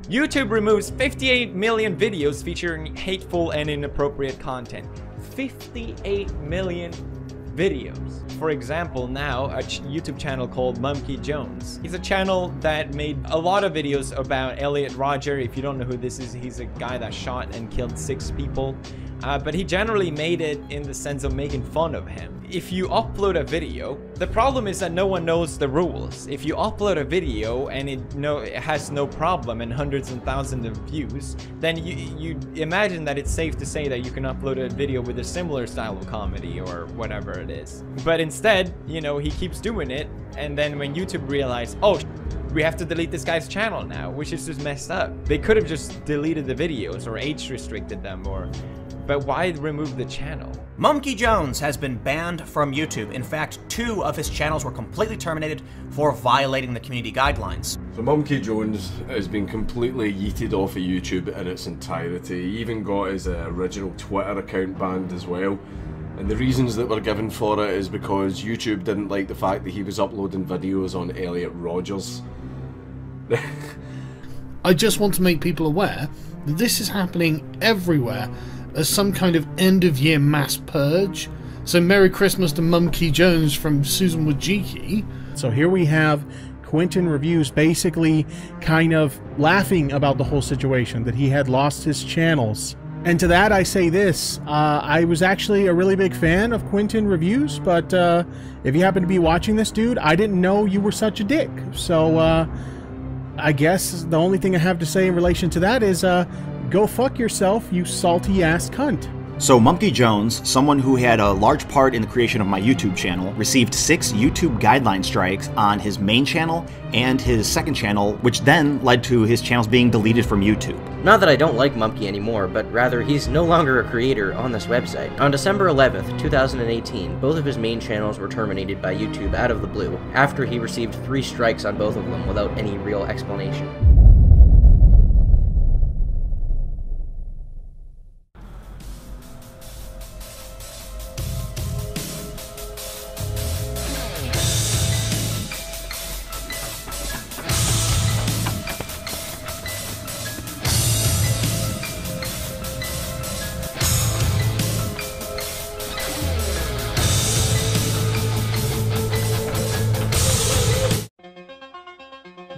YouTube removes 58 million videos featuring hateful and inappropriate content. 58 million videos. For example, now a YouTube channel called Monkey Jones. He's a channel that made a lot of videos about Elliot Rodger. If you don't know who this is, he's a guy that shot and killed 6 people. But he generally made it in the sense of making fun of him. If you upload a video, the problem is that no one knows the rules. If you upload a video and it has no problem and hundreds and thousands of views, then you imagine that it's safe to say that you can upload a video with a similar style of comedy or whatever it is. But instead, you know, he keeps doing it, and then when YouTube realized, oh, we have to delete this guy's channel now, which is just messed up. They could have just deleted the videos or age restricted them, but why remove the channel? Monkey Jones has been banned from YouTube. In fact, 2 of his channels were completely terminated for violating the community guidelines. So Monkey Jones has been completely yeeted off of YouTube in its entirety. He even got his original Twitter account banned as well. And the reasons that were given for it is because YouTube didn't like the fact that he was uploading videos on Elliot Rodgers. I just want to make people aware that this is happening everywhere as some kind of end-of-year mass purge. So Merry Christmas to Monkey Jones from Susan Wojcicki. So here we have Quentin Reviews basically kind of laughing about the whole situation, that he had lost his channels. And to that I say this, I was actually a really big fan of Quentin Reviews, but if you happen to be watching this, dude, I didn't know you were such a dick. So I guess the only thing I have to say in relation to that is go fuck yourself, you salty ass cunt. So Monkey Jones, someone who had a large part in the creation of my YouTube channel, received 6 YouTube guideline strikes on his main channel and his second channel, which then led to his channels being deleted from YouTube. Not that I don't like Monkey anymore, but rather he's no longer a creator on this website. On December 11th, 2018, both of his main channels were terminated by YouTube out of the blue, after he received 3 strikes on both of them without any real explanation.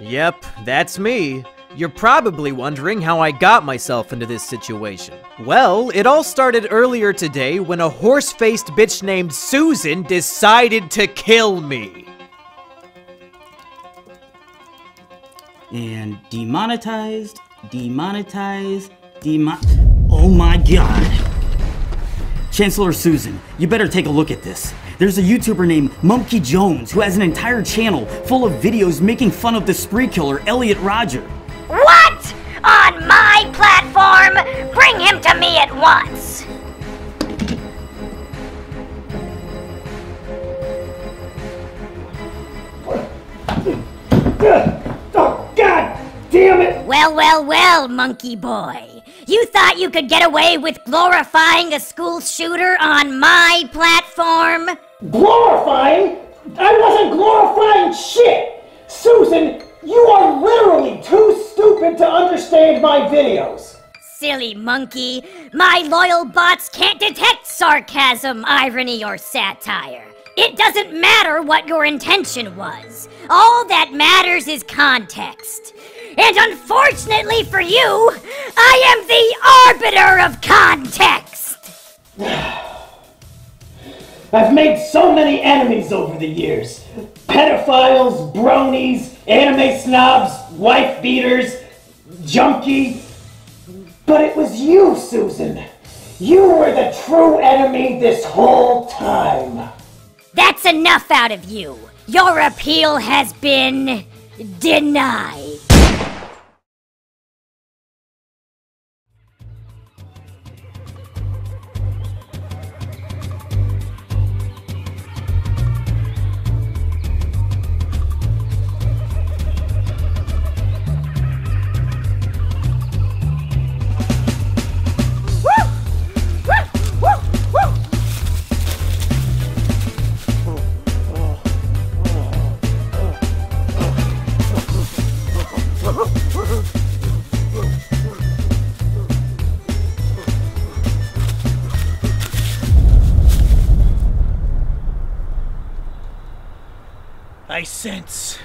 Yep, that's me. You're probably wondering how I got myself into this situation. Well, it all started earlier today when a horse-faced bitch named Susan decided to kill me. And demonetized, oh my god. Chancellor Susan, you better take a look at this. There's a YouTuber named Monkey Jones who has an entire channel full of videos making fun of the spree killer Elliot Rodger. What? On my platform? Bring him to me at once! Oh, God damn it! Well, well, well, monkey boy. You thought you could get away with glorifying a school shooter on my platform? Glorifying? I wasn't glorifying shit! Susan, you are literally too stupid to understand my videos. Silly monkey. My loyal bots can't detect sarcasm, irony, or satire. It doesn't matter what your intention was. All that matters is context. And unfortunately for you, I am the arbiter of context! I've made so many enemies over the years. Pedophiles, bronies, anime snobs, wife beaters, junkie. But it was you, Susan. You were the true enemy this whole time. That's enough out of you. Your appeal has been denied. I sense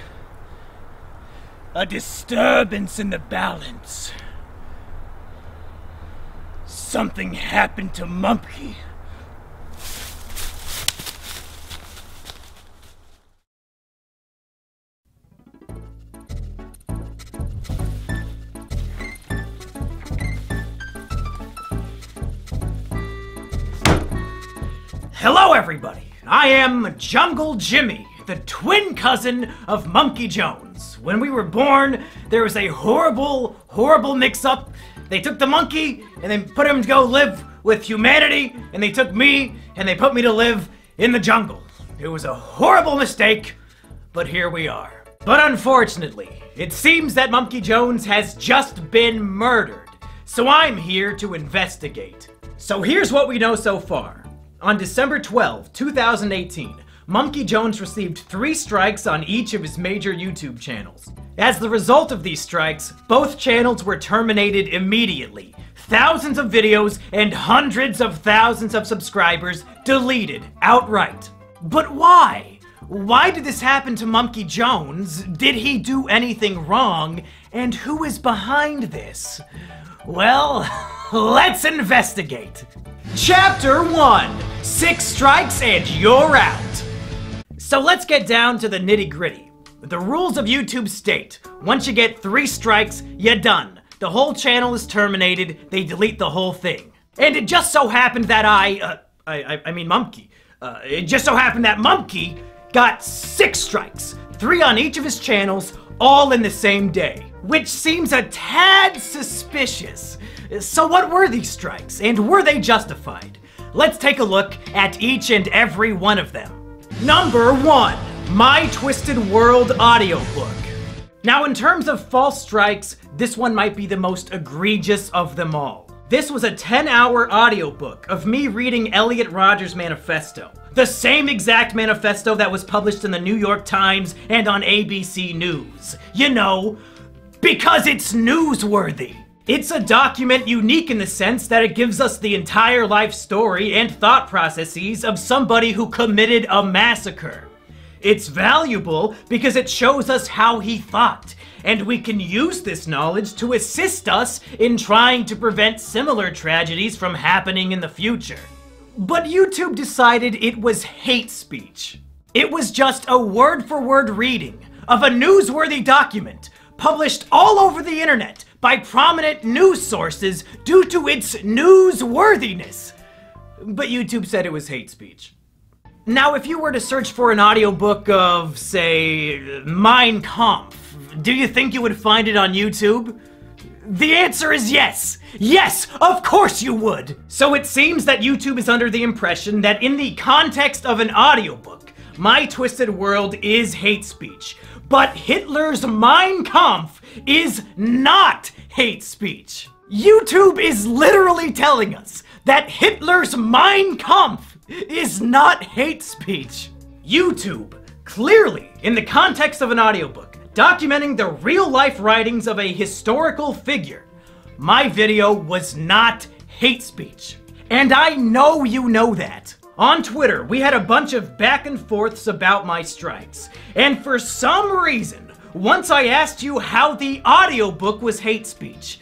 a disturbance in the balance. Something happened to Mumpy. Hello, everybody. I am Jungle Jimmy, the twin cousin of Monkey Jones. When we were born, there was a horrible, horrible mix-up. They took the monkey and then put him to go live with humanity, and they took me and they put me to live in the jungle. It was a horrible mistake, but here we are. But unfortunately, it seems that Monkey Jones has just been murdered, so I'm here to investigate. So here's what we know so far. On December 12, 2018, Monkey Jones received 3 strikes on each of his major YouTube channels. As the result of these strikes, both channels were terminated immediately. Thousands of videos and hundreds of thousands of subscribers deleted outright. But why? Why did this happen to Monkey Jones? Did he do anything wrong? And who is behind this? Well, let's investigate. Chapter 1, 6 strikes and you're out. So let's get down to the nitty-gritty. The rules of YouTube state, once you get 3 strikes, you're done. The whole channel is terminated, they delete the whole thing. And it just so happened that Monkey. It just so happened that Monkey got 6 strikes, 3 on each of his channels, all in the same day. Which seems a tad suspicious. So what were these strikes, and were they justified? Let's take a look at each and every one of them. Number 1, My Twisted World audiobook. Now in terms of false strikes, this one might be the most egregious of them all. This was a 10-hour audiobook of me reading Elliot Rodgers' manifesto. The same exact manifesto that was published in the New York Times and on ABC News. You know, because it's newsworthy. It's a document unique in the sense that it gives us the entire life story and thought processes of somebody who committed a massacre. It's valuable because it shows us how he thought, and we can use this knowledge to assist us in trying to prevent similar tragedies from happening in the future. But YouTube decided it was hate speech. It was just a word-for-word reading of a newsworthy document published all over the internet by prominent news sources due to its newsworthiness. But YouTube said it was hate speech. Now, if you were to search for an audiobook of, say, Mein Kampf, do you think you would find it on YouTube? The answer is yes! Yes, of course you would! So it seems that YouTube is under the impression that in the context of an audiobook, My Twisted World is hate speech. But Hitler's Mein Kampf is not hate speech. YouTube is literally telling us that Hitler's Mein Kampf is not hate speech. YouTube, clearly, in the context of an audiobook, documenting the real-life writings of a historical figure, my video was not hate speech. And I know you know that. On Twitter, we had a bunch of back and forths about my strikes. And for some reason, once I asked you how the audiobook was hate speech,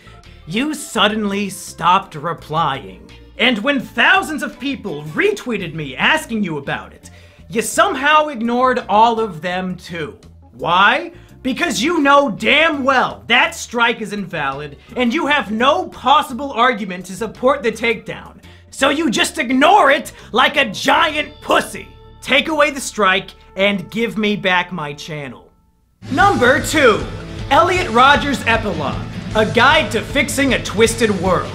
you suddenly stopped replying. And when thousands of people retweeted me asking you about it, you somehow ignored all of them too. Why? Because you know damn well that strike is invalid, and you have no possible argument to support the takedown. So you just ignore it like a giant pussy. Take away the strike and give me back my channel. Number 2, Elliot Rodgers' Epilogue, a guide to fixing a twisted world.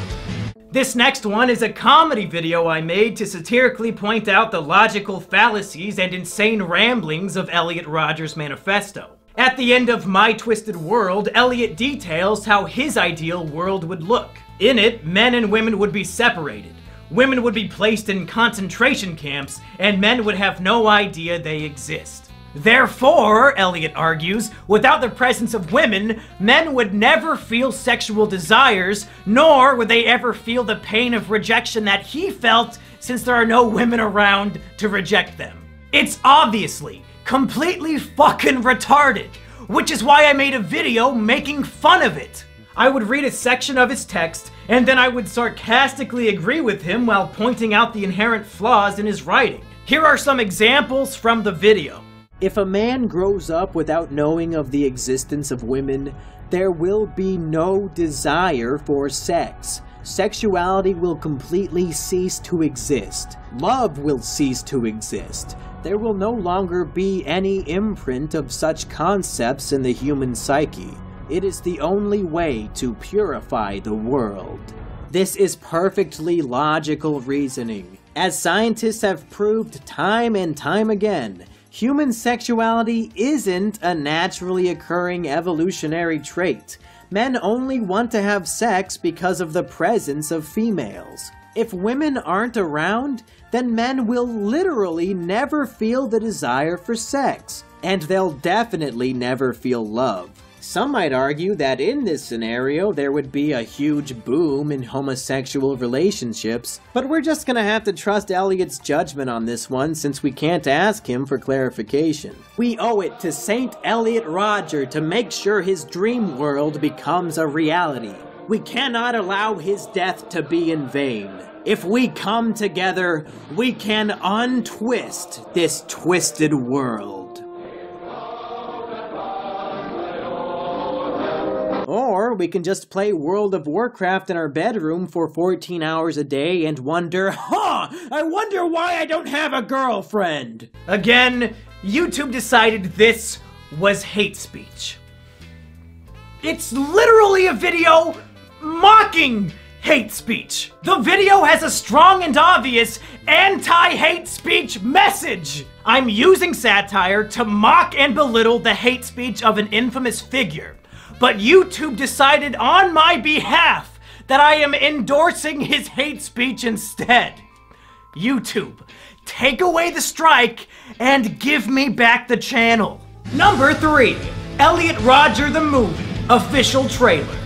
This next one is a comedy video I made to satirically point out the logical fallacies and insane ramblings of Elliot Rodgers' manifesto. At the end of My Twisted World, Elliot details how his ideal world would look. In it, men and women would be separated. Women would be placed in concentration camps, and men would have no idea they exist. Therefore, Elliot argues, without the presence of women, men would never feel sexual desires, nor would they ever feel the pain of rejection that he felt since there are no women around to reject them. It's obviously completely fucking retarded, which is why I made a video making fun of it. I would read a section of his text, and then I would sarcastically agree with him while pointing out the inherent flaws in his writing. Here are some examples from the video. If a man grows up without knowing of the existence of women, there will be no desire for sex. Sexuality will completely cease to exist. Love will cease to exist. There will no longer be any imprint of such concepts in the human psyche. It is the only way to purify the world. This is perfectly logical reasoning. As scientists have proved time and time again, human sexuality isn't a naturally occurring evolutionary trait. Men only want to have sex because of the presence of females. If women aren't around, then men will literally never feel the desire for sex, and they'll definitely never feel love. Some might argue that in this scenario there would be a huge boom in homosexual relationships, but we're just gonna have to trust Elliot's judgment on this one since we can't ask him for clarification. We owe it to Saint Elliot Rodger to make sure his dream world becomes a reality. We cannot allow his death to be in vain. If we come together, we can untwist this twisted world. Or we can just play World of Warcraft in our bedroom for 14 hours a day and wonder, I wonder why I don't have a girlfriend. Again, YouTube decided this was hate speech. It's literally a video mocking hate speech. The video has a strong and obvious anti-hate speech message. I'm using satire to mock and belittle the hate speech of an infamous figure. But YouTube decided on my behalf that I am endorsing his hate speech instead. YouTube, take away the strike and give me back the channel. Number 3, Elliot Rodger the Movie, official trailer.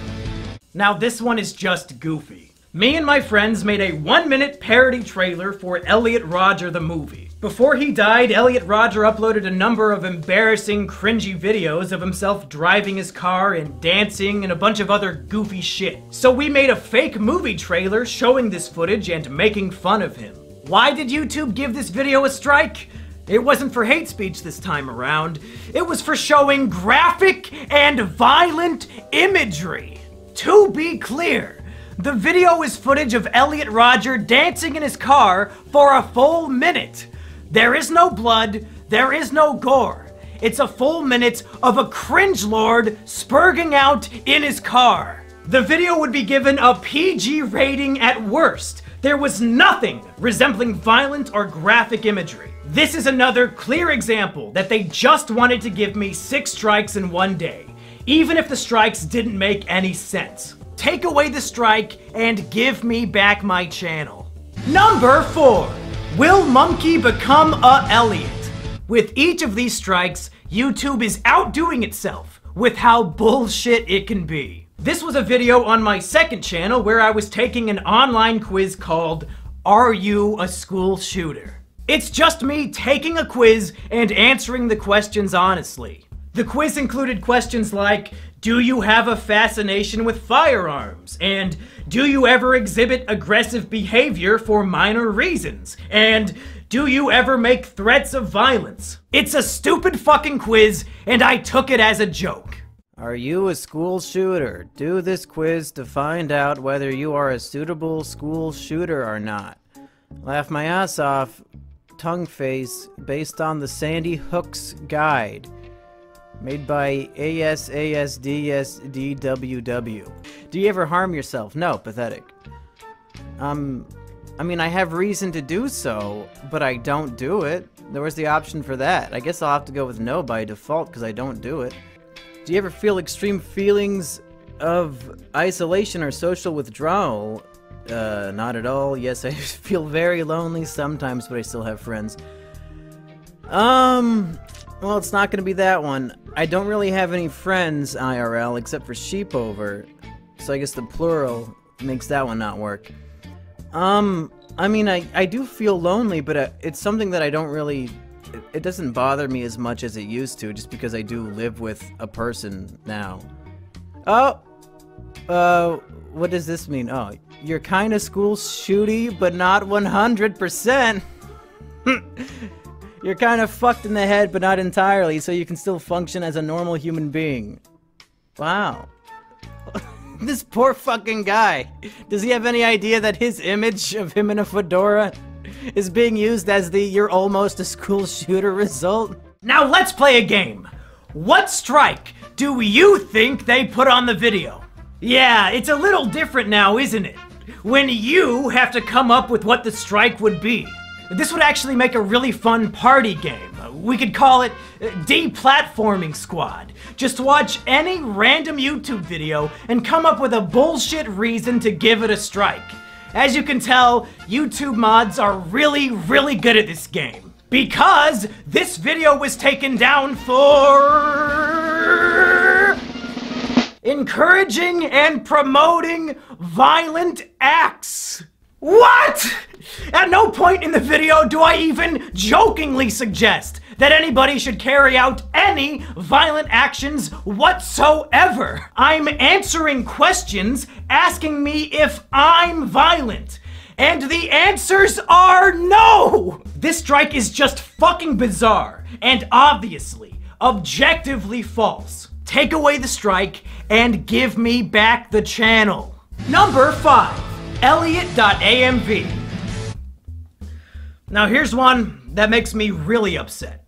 Now this one is just goofy. Me and my friends made a 1-minute parody trailer for Elliot Rodger the Movie. Before he died, Elliot Rodger uploaded a number of embarrassing, cringy videos of himself driving his car and dancing and a bunch of other goofy shit. So we made a fake movie trailer showing this footage and making fun of him. Why did YouTube give this video a strike? It wasn't for hate speech this time around. It was for showing graphic and violent imagery. To be clear, the video is footage of Elliot Rodger dancing in his car for a full minute. There is no blood, there is no gore. It's a full minute of a cringe lord spurging out in his car. The video would be given a PG rating at worst. There was nothing resembling violent or graphic imagery. This is another clear example that they just wanted to give me 6 strikes in one day, even if the strikes didn't make any sense. Take away the strike and give me back my channel. Number 4. Will Monkey become a Elliot? With each of these strikes, YouTube is outdoing itself with how bullshit it can be. This was a video on my second channel where I was taking an online quiz called Are You a School Shooter? It's just me taking a quiz and answering the questions honestly. The quiz included questions like, do you have a fascination with firearms? And do you ever exhibit aggressive behavior for minor reasons? And do you ever make threats of violence? It's a stupid fucking quiz, and I took it as a joke. Are you a school shooter? Do this quiz to find out whether you are a suitable school shooter or not. Laugh my ass off, tongue face, based on the Sandy Hook's guide. Made by ASASDSDWW. Do you ever harm yourself? No, pathetic. I mean, I have reason to do so, but I don't do it. There was the option for that. I guess I'll have to go with no by default because I don't do it. Do you ever feel extreme feelings of isolation or social withdrawal? Not at all. Yes, I feel very lonely sometimes, but I still have friends. Well, it's not gonna be that one. I don't really have any friends IRL except for Sheepover, so I guess the plural makes that one not work. I mean, I do feel lonely, but it's something that I don't really it doesn't bother me as much as it used to, just because I do live with a person now. Oh! What does this mean? Oh, you're kinda school shooty, but not 100%. You're kind of fucked in the head, but not entirely, so you can still function as a normal human being. Wow. This poor fucking guy. Does he have any idea that his image of him in a fedora is being used as the "you're almost a school shooter" result? Now let's play a game. What strike do you think they put on the video? Yeah, it's a little different now, isn't it? When you have to come up with what the strike would be. This would actually make a really fun party game. We could call it Deplatforming Squad. Just watch any random YouTube video and come up with a bullshit reason to give it a strike. As you can tell, YouTube mods are really, really good at this game. Because this video was taken down for encouraging and promoting violent acts. What? At no point in the video do I even jokingly suggest that anybody should carry out any violent actions whatsoever. I'm answering questions asking me if I'm violent. And the answers are no! This strike is just fucking bizarre and obviously, objectively false. Take away the strike and give me back the channel. Number 5. Elliot.amv. Now here's one that makes me really upset.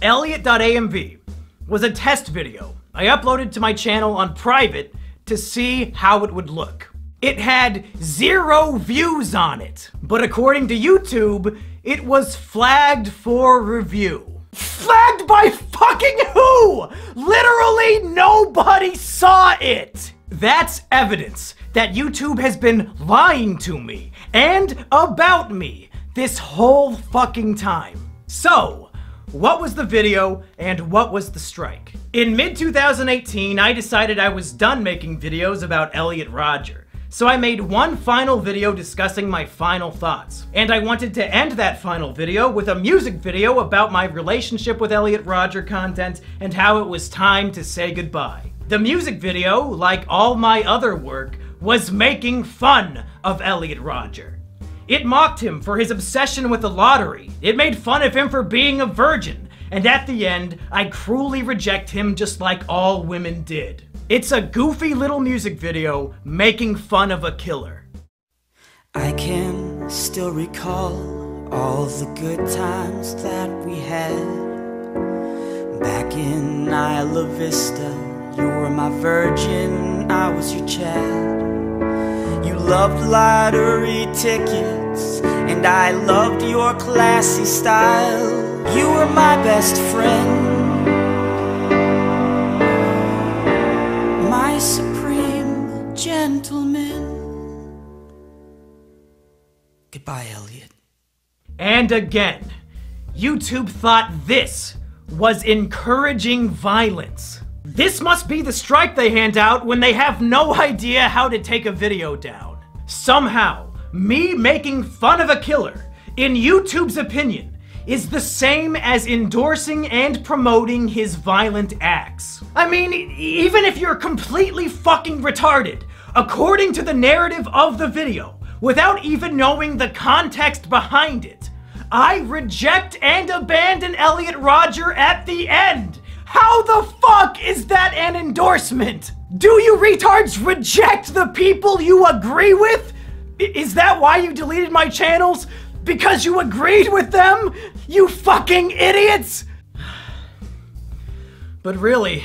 Elliot.amv was a test video I uploaded to my channel on private to see how it would look. It had 0 views on it, but according to YouTube, it was flagged for review. Flagged by fucking who? Literally nobody saw it! That's evidence that YouTube has been lying to me and about me this whole fucking time. So, what was the video and what was the strike? In mid-2018, I decided I was done making videos about Elliot Rodger. So I made one final video discussing my final thoughts. And I wanted to end that final video with a music video about my relationship with Elliot Rodger content and how it was time to say goodbye. The music video, like all my other work, was making fun of Elliot Rodger. It mocked him for his obsession with the lottery. It made fun of him for being a virgin. And at the end, I cruelly reject him just like all women did. It's a goofy little music video making fun of a killer. I can still recall all the good times that we had. Back in Isla Vista, you were my virgin, I was your Chad. You loved lottery tickets, and I loved your classy style. You were my best friend, my supreme gentleman. Goodbye, Elliot. And again, YouTube thought this was encouraging violence. This must be the strike they hand out when they have no idea how to take a video down. Somehow, me making fun of a killer, in YouTube's opinion, is the same as endorsing and promoting his violent acts. I mean, even if you're completely fucking retarded, according to the narrative of the video, without even knowing the context behind it, I reject and abandon Elliot Rodger at the end. How the fuck is that an endorsement? Do you retards reject the people you agree with? Is that why you deleted my channels? Because you agreed with them? You fucking idiots! But really,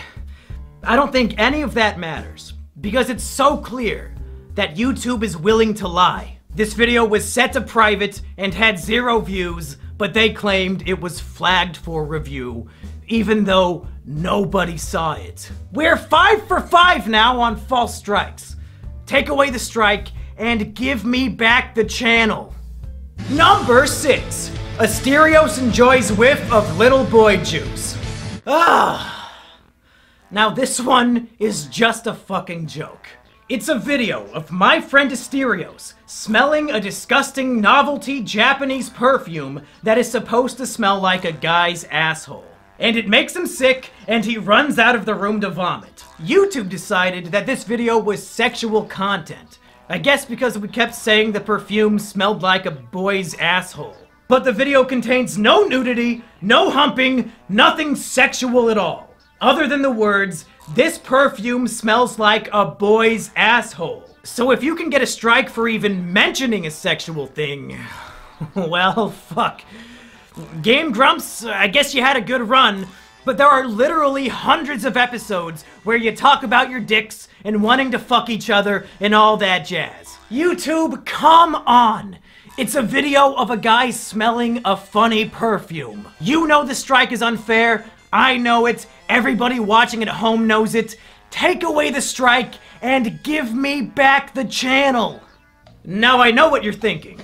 I don't think any of that matters, because it's so clear that YouTube is willing to lie. This video was set to private and had 0 views, but they claimed it was flagged for review, even though nobody saw it. We're 5 for 5 now on false strikes. Take away the strike and give me back the channel. Number 6. Asterios enjoys whiff of little boy juice. Now this one is just a fucking joke. It's a video of my friend Asterios smelling a disgusting novelty Japanese perfume that is supposed to smell like a guy's asshole. And it makes him sick, and he runs out of the room to vomit. YouTube decided that this video was sexual content. I guess because we kept saying the perfume smelled like a boy's asshole. But the video contains no nudity, no humping, nothing sexual at all. Other than the words, "This perfume smells like a boy's asshole." So if you can get a strike for even mentioning a sexual thing, well, fuck. Game Grumps, I guess you had a good run, but there are literally hundreds of episodes where you talk about your dicks and wanting to fuck each other and all that jazz. YouTube, come on! It's a video of a guy smelling a funny perfume. You know the strike is unfair. I know it. Everybody watching at home knows it. Take away the strike and give me back the channel. Now I know what you're thinking.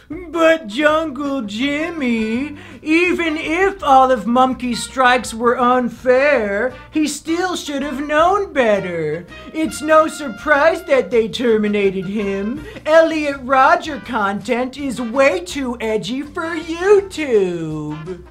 But Jungle Jimmy, even if all of Mumkey's strikes were unfair, he still should have known better. It's no surprise that they terminated him. Elliot Rodger content is way too edgy for YouTube.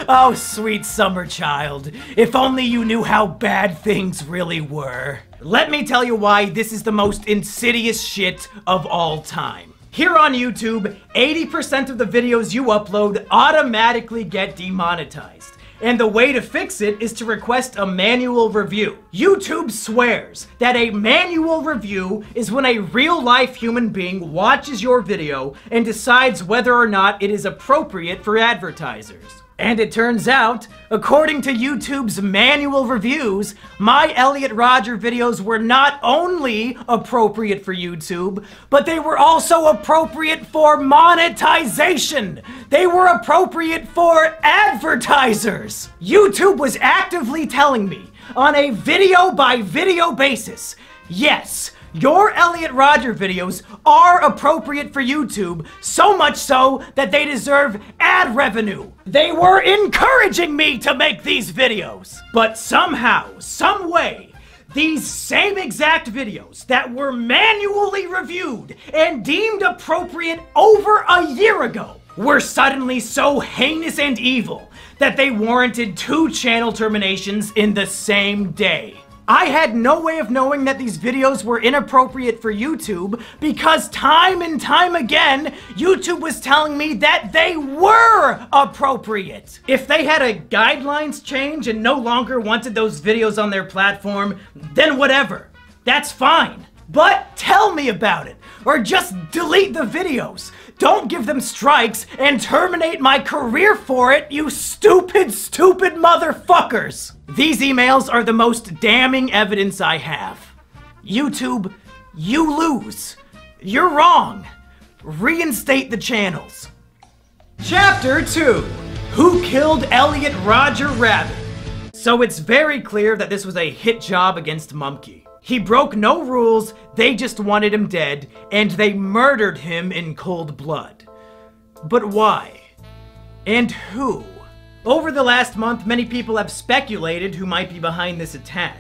Oh, sweet summer child. If only you knew how bad things really were. Let me tell you why this is the most insidious shit of all time. Here on YouTube, 80% of the videos you upload automatically get demonetized. And the way to fix it is to request a manual review. YouTube swears that a manual review is when a real-life human being watches your video and decides whether or not it is appropriate for advertisers. And it turns out, according to YouTube's manual reviews, my Elliot Rodger videos were not only appropriate for YouTube, but they were also appropriate for monetization. They were appropriate for advertisers. YouTube was actively telling me on a video-by-video basis, yes, your Elliot Rodger videos are appropriate for YouTube, so much so that they deserve ad revenue. They were encouraging me to make these videos. But somehow, some way, these same exact videos that were manually reviewed and deemed appropriate over a year ago were suddenly so heinous and evil that they warranted 2 channel terminations in the same day. I had no way of knowing that these videos were inappropriate for YouTube because time and time again, YouTube was telling me that they were appropriate. If they had a guidelines change and no longer wanted those videos on their platform, then whatever. That's fine. But tell me about it, or just delete the videos. Don't give them strikes and terminate my career for it, you stupid, stupid motherfuckers! These emails are the most damning evidence I have. YouTube, you lose. You're wrong. Reinstate the channels. Chapter 2. Who Killed Elliot Rodger Rabbit? So it's very clear that this was a hit job against Mumkey. He broke no rules, they just wanted him dead, and they murdered him in cold blood. But why? And who? Over the last month, many people have speculated who might be behind this attack,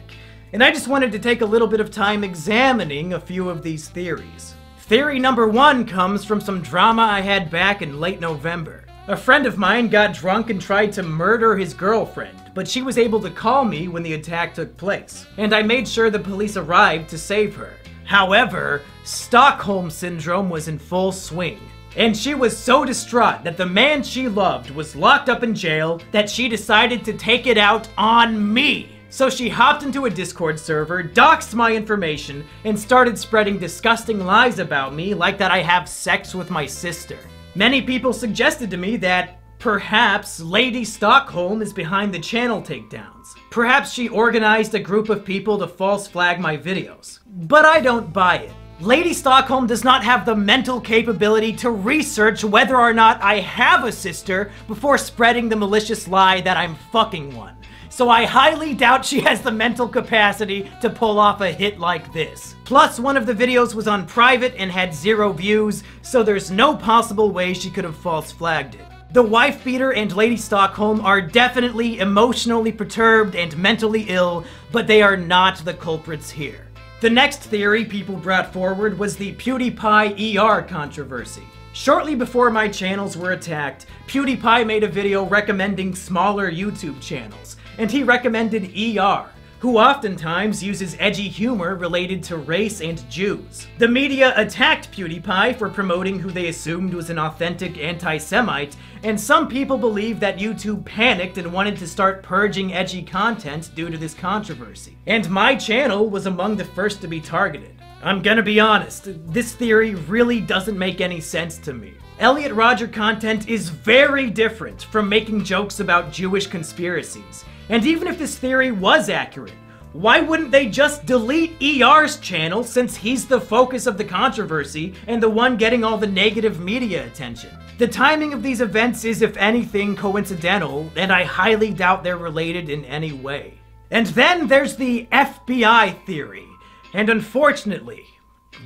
and I just wanted to take a little bit of time examining a few of these theories. Theory number 1 comes from some drama I had back in late November. A friend of mine got drunk and tried to murder his girlfriend, but she was able to call me when the attack took place, and I made sure the police arrived to save her. However, Stockholm Syndrome was in full swing, and she was so distraught that the man she loved was locked up in jail that she decided to take it out on me. So she hopped into a Discord server, doxed my information, and started spreading disgusting lies about me, like that I have sex with my sister. Many people suggested to me that perhaps Lady Stockholm is behind the channel takedowns. Perhaps she organized a group of people to false flag my videos. But I don't buy it. Lady Stockholm does not have the mental capability to research whether or not I have a sister before spreading the malicious lie that I'm fucking one. So I highly doubt she has the mental capacity to pull off a hit like this. Plus, one of the videos was on private and had 0 views, so there's no possible way she could have false flagged it. The wife beater and Lady Stockholm are definitely emotionally perturbed and mentally ill, but they are not the culprits here. The next theory people brought forward was the PewDiePie ER controversy. Shortly before my channels were attacked, PewDiePie made a video recommending smaller YouTube channels, and he recommended ER, who oftentimes uses edgy humor related to race and Jews. The media attacked PewDiePie for promoting who they assumed was an authentic anti-Semite, and some people believe that YouTube panicked and wanted to start purging edgy content due to this controversy. And my channel was among the first to be targeted. I'm gonna be honest, this theory really doesn't make any sense to me. Elliot Rodger content is very different from making jokes about Jewish conspiracies. And even if this theory was accurate, why wouldn't they just delete ER's channel since he's the focus of the controversy and the one getting all the negative media attention? The timing of these events is, if anything, coincidental, and I highly doubt they're related in any way. And then there's the FBI theory. And unfortunately,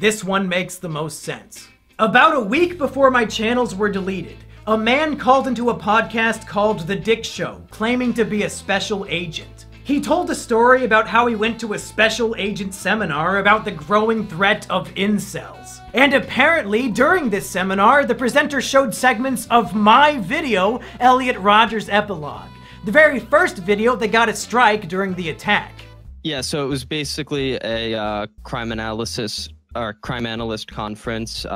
this one makes the most sense. About a week before my channels were deleted, a man called into a podcast called The Dick Show, claiming to be a special agent. He told a story about how he went to a special agent seminar about the growing threat of incels. And apparently, during this seminar, the presenter showed segments of my video, Elliot Rodger's Epilogue, the very first video that got a strike during the attack. Yeah, so it was basically a crime analyst conference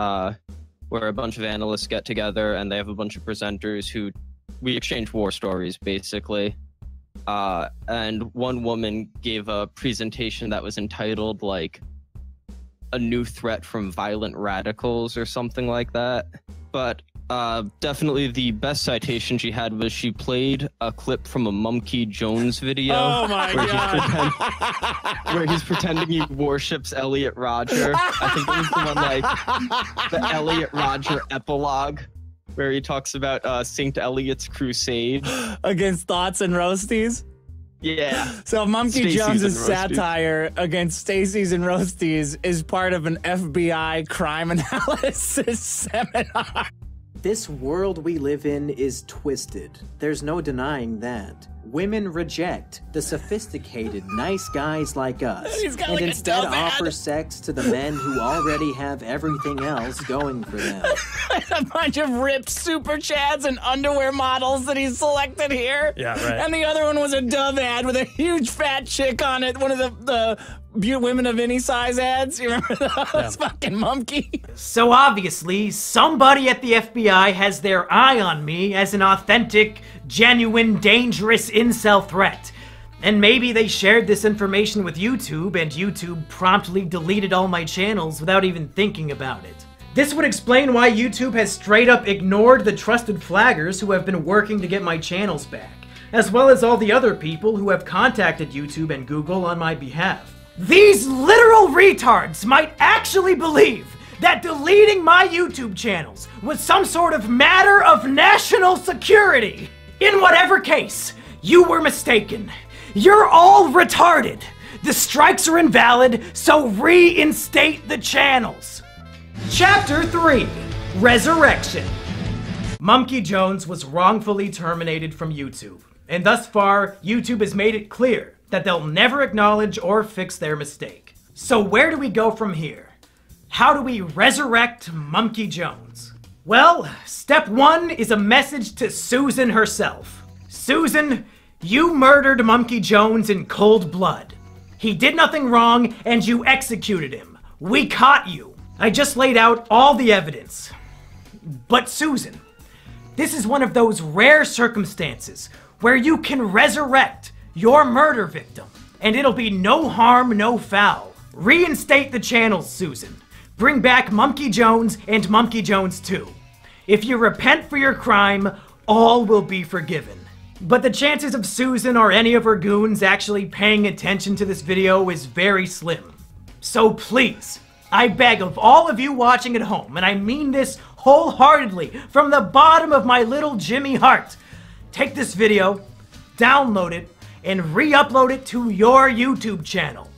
where a bunch of analysts get together and they have a bunch of presenters who we exchange war stories, basically. And one woman gave a presentation that was entitled, like, A New Threat from Violent Radicals or something like that. But definitely the best citation she had was she played a clip from a Mumkey Jones video. Oh my god! Where he's pretending he worships Elliot Rodger. I think it was the one like the Elliot Rodger epilogue, where he talks about Saint Eliot's crusade against thoughts and roasties. Yeah. So Mumkey Jones's satire against Stacey's and Roasties is part of an FBI crime analysis seminar. This world we live in is twisted. There's no denying that. Women reject the sophisticated, nice guys like us, and instead offer sex to the men who already have everything else going for them. A bunch of ripped super chads and underwear models that he selected here. Yeah, right. And the other one was a Dove ad with a huge fat chick on it. One of the women of any size ads. You remember those? Yeah. Fucking Mumkey. So obviously, somebody at the FBI has their eye on me as an authentic, genuine, dangerous incel threat. And maybe they shared this information with YouTube, and YouTube promptly deleted all my channels without even thinking about it. This would explain why YouTube has straight up ignored the trusted flaggers who have been working to get my channels back, as well as all the other people who have contacted YouTube and Google on my behalf. These literal retards might actually believe that deleting my YouTube channels was some sort of matter of national security. In whatever case, you were mistaken. You're all retarded. The strikes are invalid, so reinstate the channels. Chapter 3, Resurrection. Mumkey Jones was wrongfully terminated from YouTube, and thus far, YouTube has made it clear that they'll never acknowledge or fix their mistake. So where do we go from here? How do we resurrect Mumkey Jones? Well, step 1 is a message to Susan herself. Susan, you murdered Mumkey Jones in cold blood. He did nothing wrong, and you executed him. We caught you. I just laid out all the evidence. But Susan, this is one of those rare circumstances where you can resurrect your murder victim, and it'll be no harm, no foul. Reinstate the channels, Susan. Bring back Mumkey Jones and Mumkey Jones 2. If you repent for your crime, all will be forgiven. But the chances of Susan or any of her goons actually paying attention to this video is very slim. So please, I beg of all of you watching at home, and I mean this wholeheartedly from the bottom of my little Jimmy heart, take this video, download it, and re-upload it to your YouTube channel.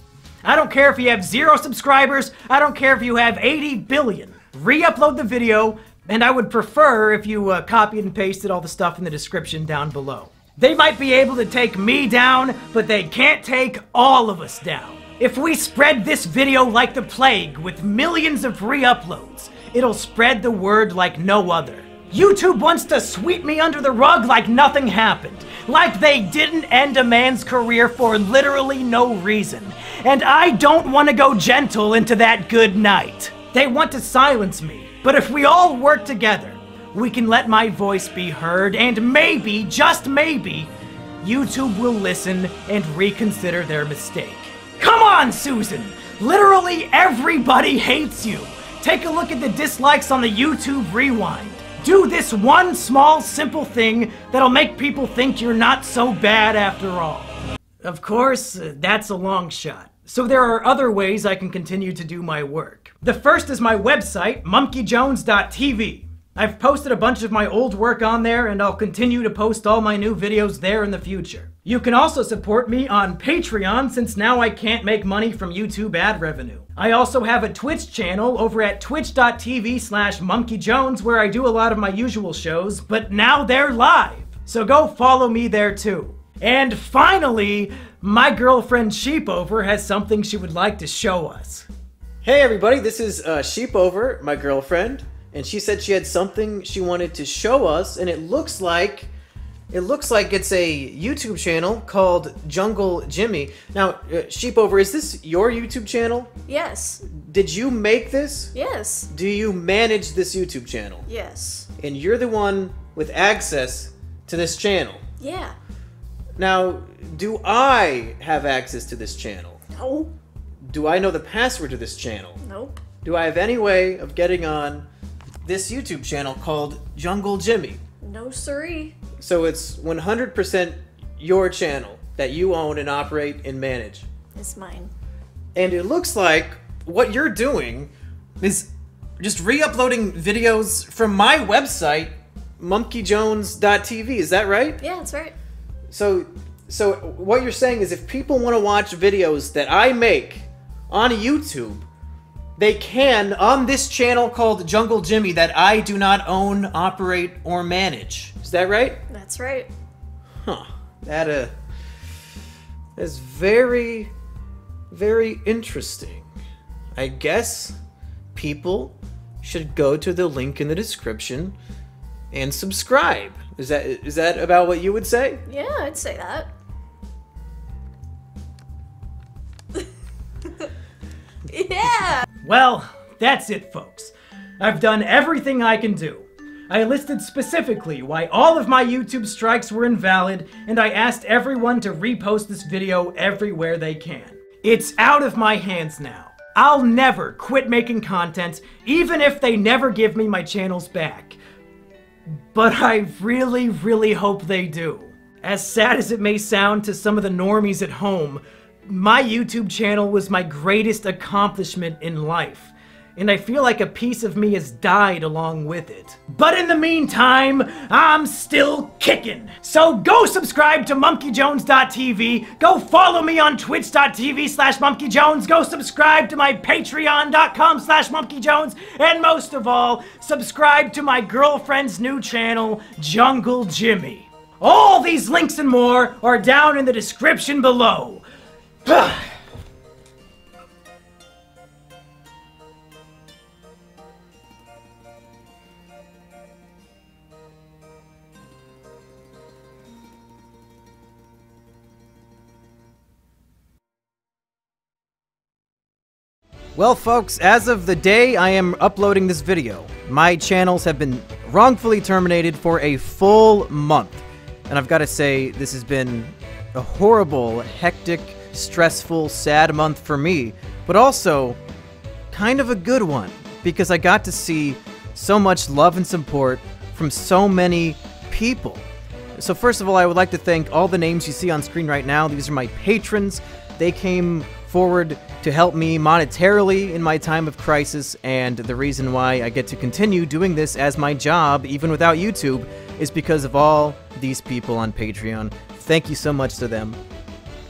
I don't care if you have 0 subscribers, I don't care if you have 80 billion. Re-upload the video, And I would prefer if you copied and pasted all the stuff in the description down below. They might be able to take me down, but they can't take all of us down. If we spread this video like the plague with millions of re-uploads, it'll spread the word like no other. YouTube wants to sweep me under the rug like nothing happened, like they didn't end a man's career for literally no reason. And I don't want to go gentle into that good night. They want to silence me, but if we all work together, we can let my voice be heard, and maybe, just maybe, YouTube will listen and reconsider their mistake. Come on, Susan! Literally everybody hates you! Take a look at the dislikes on the YouTube Rewind. Do this one small, simple thing that'll make people think you're not so bad after all. Of course, that's a long shot. So there are other ways I can continue to do my work. The first is my website, monkeyjones.tv. I've posted a bunch of my old work on there, and I'll continue to post all my new videos there in the future. You can also support me on Patreon, since now I can't make money from YouTube ad revenue. I also have a Twitch channel over at twitch.tv/monkeyjones where I do a lot of my usual shows, but now they're live. So go follow me there too. And finally, my girlfriend Sheepover has something she would like to show us. Hey everybody, this is Sheepover, my girlfriend, and she said she had something she wanted to show us, and it looks like it's a YouTube channel called Jungle Jimmy. Now, Sheepover, is this your YouTube channel? Yes. Did you make this? Yes. Do you manage this YouTube channel? Yes. And you're the one with access to this channel? Yeah. Now, do I have access to this channel? No. Do I know the password to this channel? Nope. Do I have any way of getting on this YouTube channel called Jungle Jimmy? No siree. So it's 100% your channel that you own and operate and manage. It's mine. And it looks like what you're doing is just re-uploading videos from my website, monkeyjones.tv. Is that right? Yeah, that's right. So what you're saying is if people want to watch videos that I make on YouTube, they can on this channel called Jungle Jimmy that I do not own, operate, or manage. Is that right? That's right. Huh. That is very, very interesting. I guess people should go to the link in the description and subscribe. Is that about what you would say? Yeah, I'd say that. Yeah! Well, that's it, folks. I've done everything I can do. I listed specifically why all of my YouTube strikes were invalid, and I asked everyone to repost this video everywhere they can. It's out of my hands now. I'll never quit making content, even if they never give me my channels back. But I really, really hope they do. As sad as it may sound to some of the normies at home, my YouTube channel was my greatest accomplishment in life, and I feel like a piece of me has died along with it. But in the meantime, I'm still kicking. So go subscribe to monkeyjones.tv, go follow me on twitch.tv/monkeyjones, go subscribe to my patreon.com/monkeyjones, and most of all, subscribe to my girlfriend's new channel, Jungle Jimmy. All these links and more are down in the description below. Well, folks, as of the day I am uploading this video, my channels have been wrongfully terminated for a full month. And I've got to say, this has been a horrible, hectic, stressful, sad month for me, but also kind of a good one, because I got to see so much love and support from so many people. So first of all, I would like to thank all the names you see on screen right now. These are my patrons. They came forward to help me monetarily in my time of crisis, and the reason why I get to continue doing this as my job, even without YouTube, is because of all these people on Patreon. Thank you so much to them.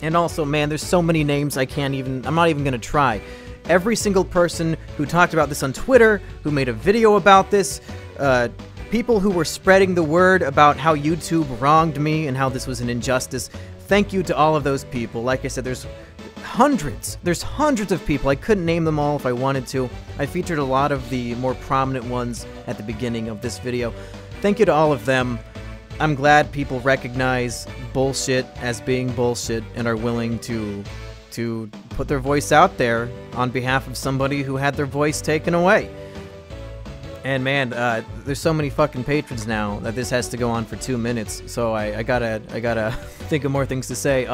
And also, man, there's so many names I'm not even gonna try. every single person who talked about this on Twitter, who made a video about this, people who were spreading the word about how YouTube wronged me and how this was an injustice. Thank you to all of those people. Like I said, there's hundreds of people. I couldn't name them all if I wanted to. I featured a lot of the more prominent ones at the beginning of this video. Thank you to all of them. I'm glad people recognize bullshit as being bullshit and are willing to put their voice out there on behalf of somebody who had their voice taken away. And man, there's so many fucking patrons now that this has to go on for 2 minutes, so I gotta think of more things to say.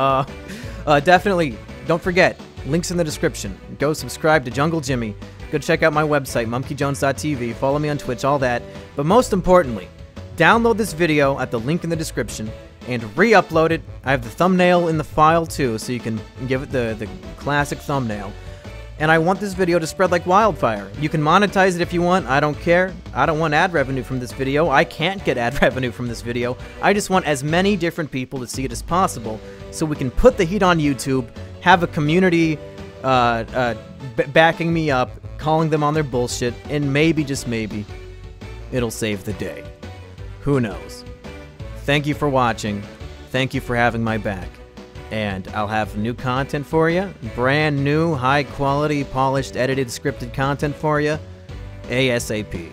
Definitely, don't forget, links in the description. Go subscribe to Jungle Jimmy. Go check out my website, monkeyjones.tv. Follow me on Twitch, all that. But most importantly, download this video at the link in the description and re-upload it. I have the thumbnail in the file too, so you can give it the classic thumbnail. And I want this video to spread like wildfire. You can monetize it if you want, I don't care. I don't want ad revenue from this video. I can't get ad revenue from this video. I just want as many different people to see it as possible, so we can put the heat on YouTube, have a community backing me up, calling them on their bullshit, and maybe, just maybe, it'll save the day. Who knows? Thank you for watching. Thank you for having my back. And I'll have new content for you. Brand new, high quality, polished, edited, scripted content for you. ASAP.